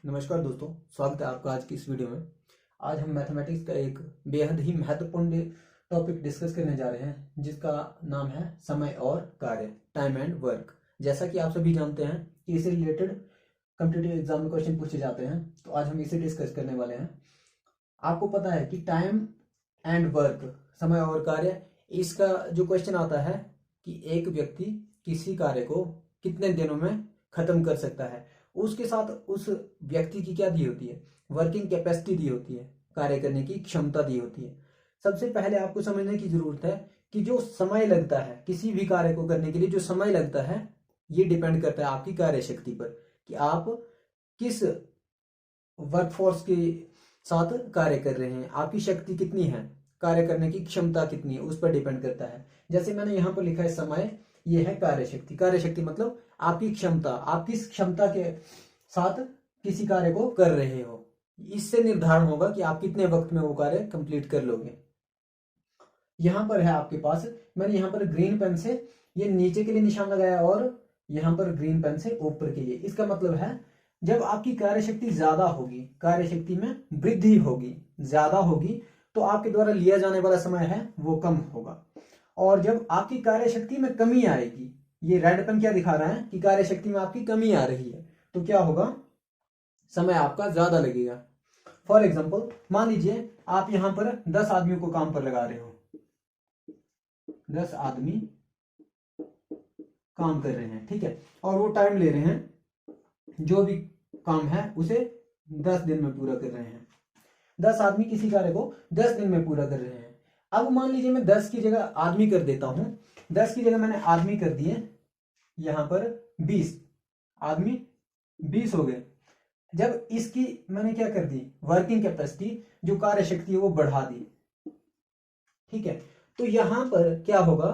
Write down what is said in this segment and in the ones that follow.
नमस्कार दोस्तों, स्वागत है आपका आज की इस वीडियो में। आज हम मैथमेटिक्स का एक बेहद ही महत्वपूर्ण टॉपिक डिस्कस करने जा रहे हैं जिसका नाम है समय और कार्य, टाइम एंड वर्क। जैसा कि आप सभी जानते हैं कि इससे रिलेटेड कॉम्पिटिटिव एग्जाम में क्वेश्चन पूछे जाते हैं, तो आज हम इसे डिस्कस करने वाले हैं। आपको पता है कि टाइम एंड वर्क, समय और कार्य, इसका जो क्वेश्चन आता है कि एक व्यक्ति किसी कार्य को कितने दिनों में खत्म कर सकता है, उसके साथ उस व्यक्ति की क्या दी होती है, वर्किंग कैपेसिटी दी होती है, कार्य करने की क्षमता दी होती है। सबसे पहले आपको समझने की जरूरत है कि जो समय लगता है किसी भी कार्य को करने के लिए, जो समय लगता है ये डिपेंड करता है आपकी कार्य शक्ति पर, कि आप किस वर्कफोर्स के साथ कार्य कर रहे हैं, आपकी शक्ति कितनी है, कार्य करने की क्षमता कितनी है, उस पर डिपेंड करता है। जैसे मैंने यहाँ पर लिखा है समय, ये है कार्य शक्ति। कार्य शक्ति मतलब आपकी क्षमता, आप किस क्षमता के साथ किसी कार्य को कर रहे हो, इससे निर्धारण होगा कि आप कितने वक्त में वो कार्य कंप्लीट कर लोगे। यहां पर है आपके पास, मैंने यहाँ पर ग्रीन पेन से ये नीचे के लिए निशान लगाया और यहाँ पर ग्रीन पेन से ऊपर के लिए। इसका मतलब है जब आपकी कार्य शक्ति ज्यादा होगी, कार्य शक्ति में वृद्धि होगी, ज्यादा होगी, तो आपके द्वारा लिया जाने वाला समय है वो कम होगा। और जब आपकी कार्य शक्ति में कमी आएगी, ये रेड पेन क्या दिखा रहा है कि कार्य शक्ति में आपकी कमी आ रही है, तो क्या होगा, समय आपका ज्यादा लगेगा। फॉर एग्जाम्पल मान लीजिए आप यहां पर 10 आदमियों को काम पर लगा रहे हो, 10 आदमी काम कर रहे हैं, ठीक है, और वो टाइम ले रहे हैं, जो भी काम है उसे 10 दिन में पूरा कर रहे हैं। 10 आदमी किसी कार्य को 10 दिन में पूरा कर रहे हैं। अब मान लीजिए मैं 10 की जगह आदमी कर देता हूं, 10 की जगह मैंने आदमी कर दिए यहां पर 20 आदमी, 20 हो गए। जब इसकी मैंने क्या कर दी, वर्किंग कैपेसिटी, जो कार्य शक्ति है वो बढ़ा दी, ठीक है, तो यहां पर क्या होगा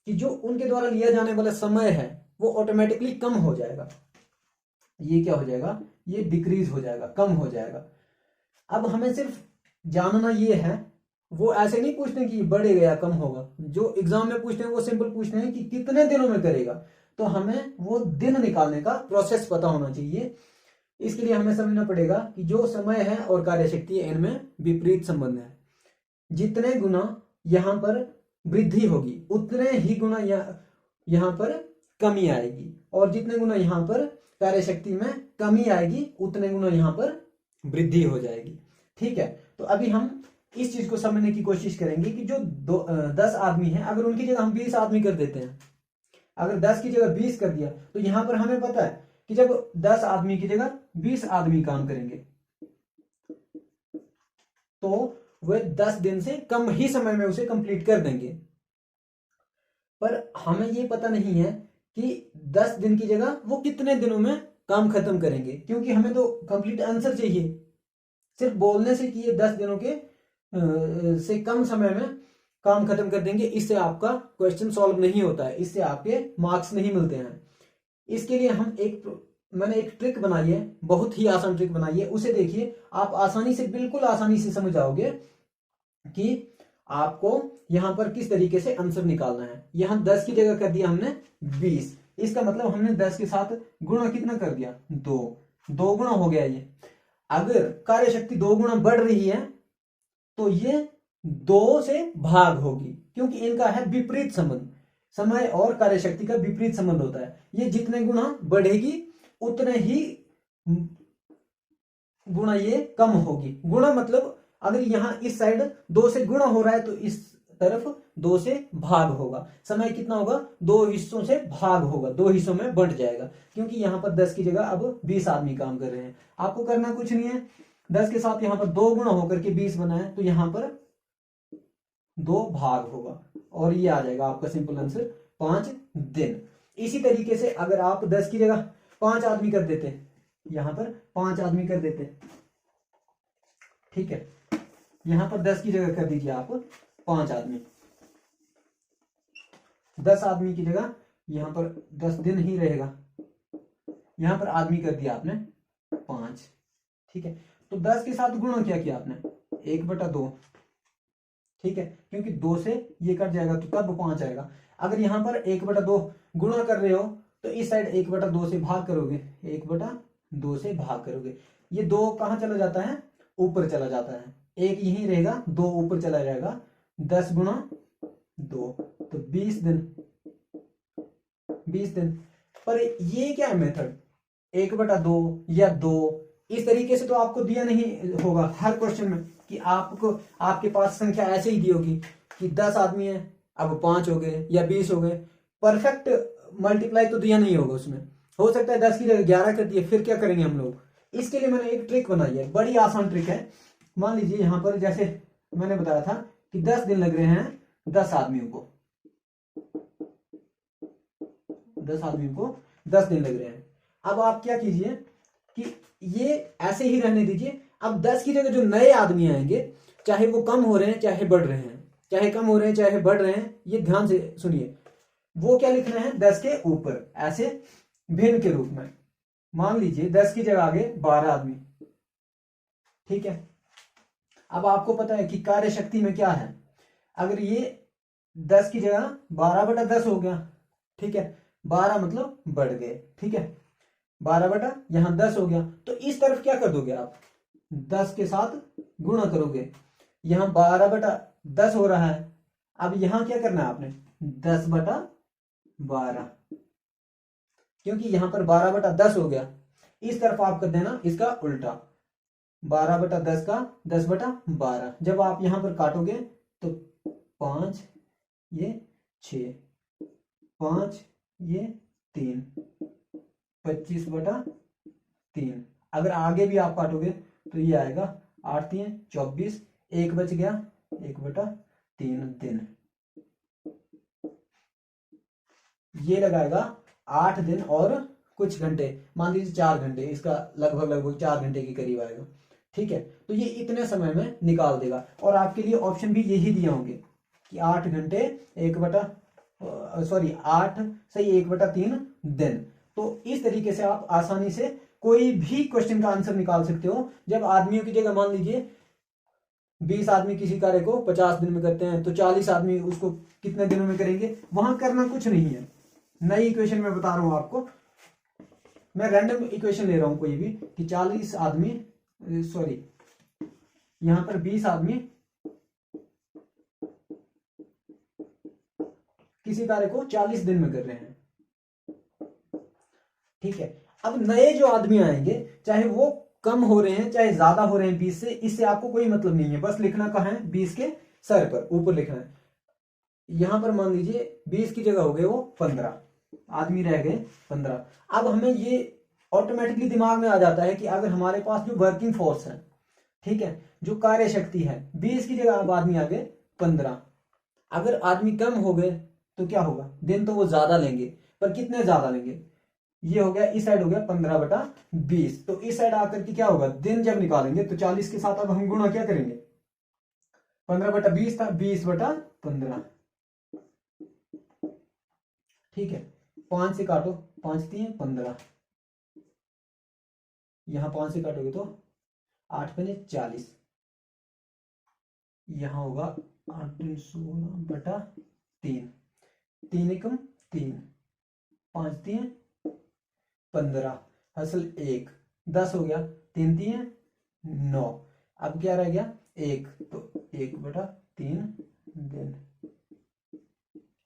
कि जो उनके द्वारा लिया जाने वाला समय है वो ऑटोमेटिकली कम हो जाएगा। ये क्या हो जाएगा, ये डिक्रीज हो जाएगा, कम हो जाएगा। अब हमें सिर्फ जानना ये है, वो ऐसे नहीं पूछते कि बढ़ेगा या कम होगा। जो एग्जाम में पूछते हैं वो सिंपल पूछते हैं कि कितने दिनों में करेगा, तो हमें वो दिन निकालने का प्रोसेस पता होना चाहिए। इसके लिए हमें समझना पड़ेगा कि जो समय है और कार्य शक्ति है इनमें विपरीत संबंध है। जितने गुना यहां पर वृद्धि होगी उतने ही गुना यहां पर कमी आएगी, और जितने गुना यहां पर कार्य शक्ति में कमी आएगी उतने गुना यहां पर वृद्धि हो जाएगी, ठीक है। तो अभी हम इस चीज को समझने की कोशिश करेंगे कि जो 10 आदमी हैं, अगर उनकी जगह हम 20 आदमी कर देते हैं, अगर 10 की जगह 20 कर दिया, तो यहां पर हमें पता है कि जब 10 आदमी की जगह 20 आदमी काम करेंगे तो वह 10 दिन से कम ही समय में उसे कंप्लीट कर देंगे। पर हमें यह पता नहीं है कि 10 दिन की जगह वो कितने दिनों में काम खत्म करेंगे, क्योंकि हमें तो कंप्लीट आंसर चाहिए। सिर्फ बोलने से कि ये 10 दिनों के से कम समय में काम खत्म कर देंगे, इससे आपका क्वेश्चन सॉल्व नहीं होता है, इससे आपके मार्क्स नहीं मिलते हैं। इसके लिए मैंने एक ट्रिक बनाई है, बहुत ही आसान ट्रिक बनाई है, उसे देखिए, आप आसानी से, बिल्कुल आसानी से समझ जाओगे कि आपको यहां पर किस तरीके से आंसर निकालना है। यहां 10 की जगह कर दिया हमने 20, इसका मतलब हमने 10 के साथ गुणा कितना कर दिया, 2 गुणा हो गया ये। अगर कार्य शक्ति 2 गुणा बढ़ रही है तो ये 2 से भाग होगी, क्योंकि इनका है विपरीत संबंध। समय और कार्य शक्ति का विपरीत संबंध होता है। ये जितने गुना बढ़ेगी उतने ही गुणा ये कम होगी। गुणा मतलब अगर यहां इस साइड 2 से गुणा हो रहा है तो इस तरफ 2 से भाग होगा। समय कितना होगा, 2 हिस्सों से भाग होगा, 2 हिस्सों में बंट जाएगा, क्योंकि यहां पर 10 की जगह अब 20 आदमी काम कर रहे हैं। आपको करना कुछ नहीं है, 10 के साथ यहां पर 2 गुणा होकर के 20 बना है, तो यहां पर 2 भाग होगा और ये आ जाएगा आपका सिंपल आंसर, 5 दिन। इसी तरीके से अगर आप 10 की जगह 5 आदमी कर देते, यहां पर 5 आदमी कर देते, ठीक है, यहां पर 10 की जगह कर दीजिए आप 5 आदमी, 10 आदमी की जगह यहां पर 10 दिन ही रहेगा, यहां पर आदमी कर दिया आपने 5, ठीक है। तो 10 के साथ गुणा क्या किया आपने, 1/2, ठीक है, क्योंकि 2 से ये कट जाएगा तो तब 5 आएगा। अगर यहां पर 1/2 गुणा कर रहे हो तो इस साइड 1/2 से भाग करोगे, 1/2 से भाग करोगे, ये 2 कहाँ चला जाता है, ऊपर चला जाता है, 1 यहीं रहेगा, 2 ऊपर चला जाएगा, 10 गुणा 2 तो 20 दिन, 20 दिन। पर ये क्या है मेथड, 1/2 या 2, इस तरीके से तो आपको दिया नहीं होगा हर क्वेश्चन में कि आपको आपके पास संख्या ऐसे ही दी होगी कि 10 आदमी है, अब 5 हो गए या 20 हो गए, परफेक्ट मल्टीप्लाई तो दिया नहीं होगा उसमें। हो सकता है 10 की जगह 11 कर दिए, फिर क्या करेंगे हम लोग। इसके लिए मैंने एक ट्रिक बनाई है, बड़ी आसान ट्रिक है। मान लीजिए यहां पर जैसे मैंने बताया था कि 10 दिन लग रहे हैं 10 आदमियों को, 10 आदमियों को 10 दिन लग रहे हैं। अब आप क्या कीजिए कि ये ऐसे ही रहने दीजिए। अब 10 की जगह जो नए आदमी आएंगे, चाहे वो कम हो रहे हैं चाहे बढ़ रहे हैं, चाहे कम हो रहे हैं चाहे बढ़ रहे हैं, ये ध्यान से सुनिए, वो क्या लिखना है 10 के ऊपर, ऐसे भिन्न के रूप में। मान लीजिए 10 की जगह आगे 12 आदमी, ठीक है। अब आपको पता है कि कार्य शक्ति में क्या है, अगर ये 10 की जगह 12/10 हो गया, ठीक है, 12 मतलब बढ़ गए, ठीक है, 12 यहां 10 हो गया, तो इस तरफ क्या कर दोगे आप, 10 के साथ गुणा करोगे, यहां 12/10 हो रहा है, अब यहां क्या करना है आपने 10/12, क्योंकि यहां पर 12/10 हो गया, इस तरफ आप कर देना इसका उल्टा, 12/10 का 10/12। जब आप यहां पर काटोगे तो 5 ये 6, 5 ये 3, 25/3। अगर आगे भी आप काटोगे तो ये आएगा 8 3 24, 1 बच गया, 1/3 दिन। ये लगाएगा 8 दिन और कुछ घंटे, मान लीजिए 4 घंटे, इसका लगभग 4 घंटे के करीब आएगा, ठीक है। तो ये इतने समय में निकाल देगा, और आपके लिए ऑप्शन भी यही दिए होंगे कि 8 घंटे 1/3 दिन। तो इस तरीके से आप आसानी से कोई भी क्वेश्चन का आंसर निकाल सकते हो। जब आदमियों की जगह मान लीजिए 20 आदमी किसी कार्य को 50 दिन में करते हैं, तो 40 आदमी उसको कितने दिनों में करेंगे, वहां करना कुछ नहीं है। नई इक्वेशन में बता रहा हूं आपको, मैं रैंडम इक्वेशन ले रहा हूं कोई भी कि 40 आदमी, सॉरी यहां पर 20 आदमी किसी कार्य को 40 दिन में कर रहे हैं, ठीक है। अब नए जो आदमी आएंगे, चाहे वो कम हो रहे हैं चाहे ज्यादा हो रहे हैं 20 से, इससे आपको कोई मतलब नहीं है, बस लिखना कहां है 20 के सर पर ऊपर लिखना है। यहां पर मान लीजिए 20 की जगह हो गए वो 15 आदमी रह गए 15। अब हमें ये ऑटोमेटिकली दिमाग में आ जाता है कि अगर हमारे पास जो वर्किंग फोर्स है, ठीक है, जो कार्य शक्ति है, 20 की जगह अब आदमी आ गए 15। अगर आदमी कम हो गए तो क्या होगा, दिन तो वो ज्यादा लेंगे, पर कितने ज्यादा लेंगे, ये हो गया इस साइड हो गया 15/20, तो इस साइड आकर के क्या होगा, दिन जब निकालेंगे तो 40 के साथ अब हम गुणा क्या करेंगे, 15/20 था 20/15, ठीक है। 5 से काटो, 5 3 15, यहां 5 से काटोगे तो 8 5 40, यहां होगा 8 3 16/3, 3 एकम 3, 5 3 15, हसल 1, 10 हो गया, 3 3 9, अब क्या रह गया 1, तो 1/3 दिन,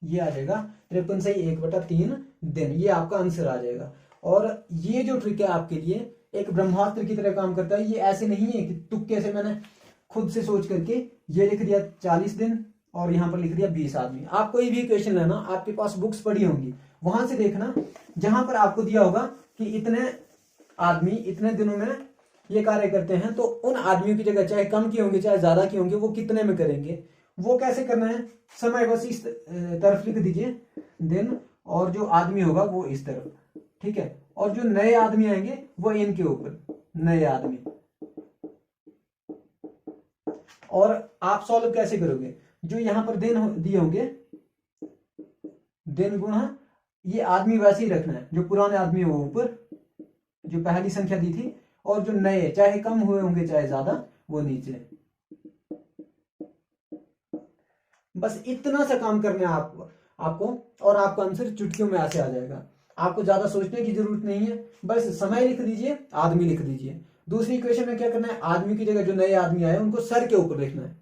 ये आ जाएगा 53 से 1/3 दिन, ये आपका आंसर आ जाएगा। और ये जो ट्रिक है आपके लिए एक ब्रह्मास्त्र की तरह काम करता है। ये ऐसे नहीं है कि तुक्के से मैंने खुद से सोच करके ये लिख दिया 40 दिन और यहाँ पर लिख दिया 20 आदमी। आप कोई भी क्वेश्चन लेना, आपके पास बुक्स पड़ी होंगी, वहां से देखना, जहां पर आपको दिया होगा कि इतने आदमी इतने दिनों में ये कार्य करते हैं, तो उन आदमियों की जगह चाहे कम की होंगे चाहे ज्यादा की होंगे, वो कितने में करेंगे, वो कैसे करना है, समय बस इस तरफ लिख दीजिए दिन, और जो आदमी होगा वो इस तरफ, ठीक है। और जो नए आदमी आएंगे वो इनके ऊपर, नए आदमी। और आप सॉल्व कैसे करोगे, जो यहां पर दिन दिए होंगे, दिन गुणा ये आदमी वैसे ही रखना है, जो पुराने आदमी वो ऊपर, जो पहली संख्या दी थी, और जो नए चाहे कम हुए होंगे चाहे ज्यादा वो नीचे। बस इतना सा काम करना है आपको, और आपका आंसर चुटकियों में ऐसे आ जाएगा। आपको ज्यादा सोचने की जरूरत नहीं है, बस समय लिख दीजिए, आदमी लिख दीजिए, दूसरी इक्वेशन में क्या करना है, आदमी की जगह जो नए आदमी आए उनको सर के ऊपर लिखना है।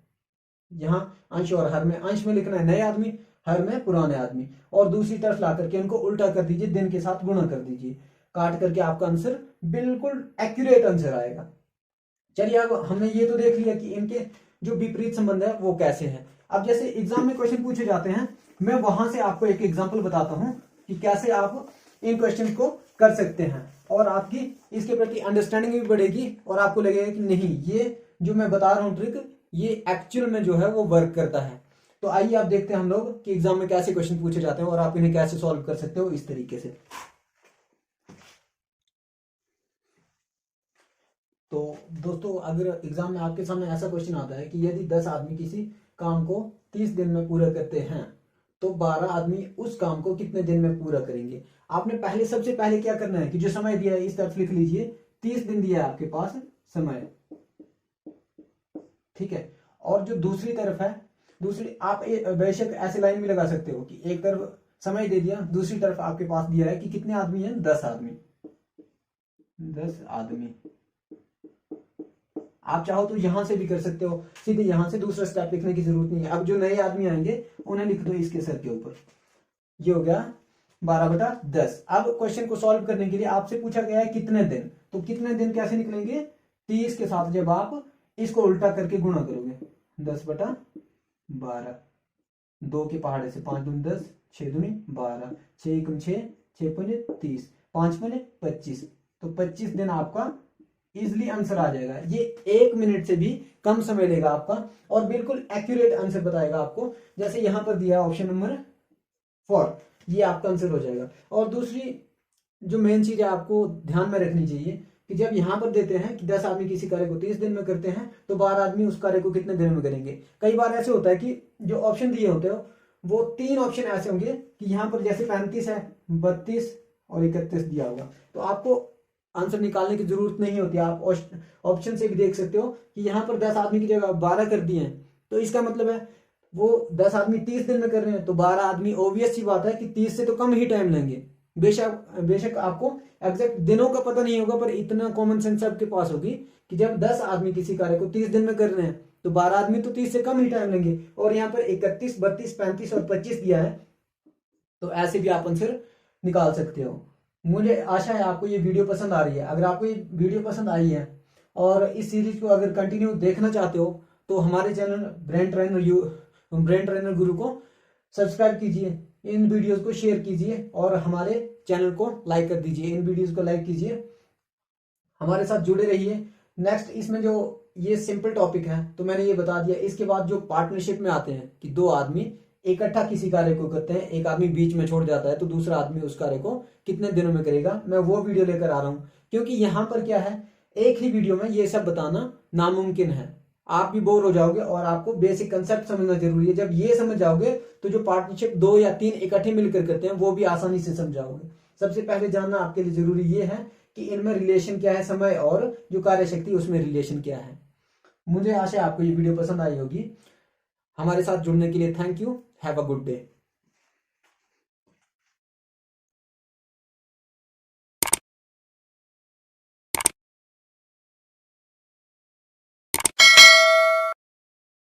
यहाँ अंश और हर में, अंश में लिखना है नए आदमी, हर में पुराने आदमी, और दूसरी तरफ ला करके उनको उल्टा कर दीजिए, दिन के साथ गुणा कर दीजिए, काट करके आपका आंसर बिल्कुल एक्यूरेट आंसर आएगा। चलिए अब हमने ये तो देख लिया कि इनके जो विपरीत संबंध है वो कैसे है। अब जैसे एग्जाम में क्वेश्चन पूछे जाते हैं, मैं वहां से आपको एक एग्जांपल बताता हूं कि कैसे आप इन क्वेश्चन को कर सकते हैं, और आपकी इसके प्रति अंडरस्टैंडिंग भी बढ़ेगी, और आपको लगेगा कि नहीं, ये जो मैं बता रहा हूं ट्रिक, ये एक्चुअल में जो है वो वर्क करता है। तो आइए आप देखते हैं हम लोग कि एग्जाम में कैसे क्वेश्चन पूछे जाते हैं और आप इन्हें कैसे सॉल्व कर सकते हो इस तरीके से। तो दोस्तों, अगर एग्जाम में आपके सामने ऐसा क्वेश्चन आता है कि यदि 10 आदमी किसी काम को 30 दिन में पूरा करते हैं तो 12 आदमी उस काम को कितने दिन में पूरा करेंगे। आपने सबसे पहले क्या करना है कि जो समय दिया है इस तरफ लिख लीजिए, 30 दिन दिया है आपके पास समय, ठीक है। और जो दूसरी तरफ है, दूसरी आप बेशक ऐसे लाइन भी लगा सकते हो कि एक तरफ समय दे दिया, दूसरी तरफ आपके पास दिया है कि कितने आदमी हैं, 10 आदमी, 10 आदमी। आप चाहो तो यहां से भी कर सकते हो, सीधे यहां से दूसरा स्टेप लिखने की जरूरत नहीं है। अब जो नए आदमी आएंगे उन्हें लिख दो इसके सर के ऊपर। ये हो गया 12/10। अब क्वेश्चन को सॉल्व करने के लिए आपसे पूछा गया है कितने दिन, तो कितने दिन कैसे निकलेंगे, 30 के साथ जब आप इसको उल्टा करके गुणा करोगे, 10/12, 2 के पहाड़े से 5 दूनी 10, 6 दूनी 12, 6 एकम 6, 6 पंजे 30, 5 पंजे 25, तो 25 दिन आपका इजिली आंसर आ जाएगा। ये 1 मिनट से भी कम समय लेगा आपका, और बिल्कुल एक्यूरेट आंसर बताएगा आपको। जैसे यहां पर दिया है ऑप्शन नंबर 4, ये आपका आंसर हो जाएगा। और दूसरी जो मेन चीज है आपको ध्यान में रखनी चाहिए कि जब यहां पर देते हैं कि 10 आदमी किसी कार्य को 30 दिन में करते हैं तो 12 आदमी उस कार्य को कितने दिन में करेंगे। कई बार ऐसे होता है कि जो ऑप्शन दिए होते हो वो 3 ऑप्शन ऐसे होंगे कि यहाँ पर जैसे 35 है, 32 और 31 दिया होगा, तो आपको आंसर निकालने की जरूरत नहीं होती। आप ऑप्शन से भी देख सकते हो कि यहाँ पर 10 आदमी की जगह 12 कर दिए हैं, तो इसका मतलब है वो 10 आदमी 30 दिन में कर रहे हैं, तो 12 आदमी ऑब्वियस सी बात है कि 30 से तो कम ही टाइम लेंगे। बेशक आपको एग्जैक्ट दिनों का पता नहीं होगा, पर इतना कॉमन सेंस आपके पास होगी कि जब 10 आदमी किसी कार्य को 30 दिन में कर रहे हैं तो 12 आदमी तो 30 से कम ही टाइम लेंगे। और यहाँ पर 31, 32, 35 और 25 दिया है, तो ऐसे भी आप आंसर निकाल सकते हो। मुझे आशा है आपको ये वीडियो पसंद आ रही है। अगर आपको ये वीडियो पसंद आई है और इस सीरीज को अगर कंटिन्यू देखना चाहते हो तो हमारे चैनल ब्रेन ट्रेनर गुरु को सब्सक्राइब कीजिए, इन वीडियोस को शेयर कीजिए और हमारे चैनल को लाइक कर दीजिए, इन वीडियोस को लाइक कीजिए, हमारे साथ जुड़े रहिए। नेक्स्ट इसमें जो ये सिंपल टॉपिक है तो मैंने ये बता दिया। इसके बाद जो पार्टनरशिप में आते हैं कि 2 आदमी इकट्ठा किसी कार्य को करते हैं, एक आदमी बीच में छोड़ जाता है तो दूसरा आदमी उस कार्य को कितने दिनों में करेगा, मैं वो वीडियो लेकर आ रहा हूं। क्योंकि यहां पर क्या है, एक ही वीडियो में ये सब बताना नामुमकिन है, आप भी बोर हो जाओगे और आपको बेसिक कंसेप्ट समझना जरूरी है। जब ये समझ जाओगे तो जो पार्टनरशिप 2 या 3 इकट्ठे मिलकर करते हैं वो भी आसानी से समझाओगे। सबसे पहले जानना आपके लिए जरूरी ये है कि इनमें रिलेशन क्या है, समय और जो कार्य शक्ति उसमें रिलेशन क्या है। मुझे आशा है आपको ये वीडियो पसंद आई होगी। हमारे साथ जुड़ने के लिए thank you. Have a good day.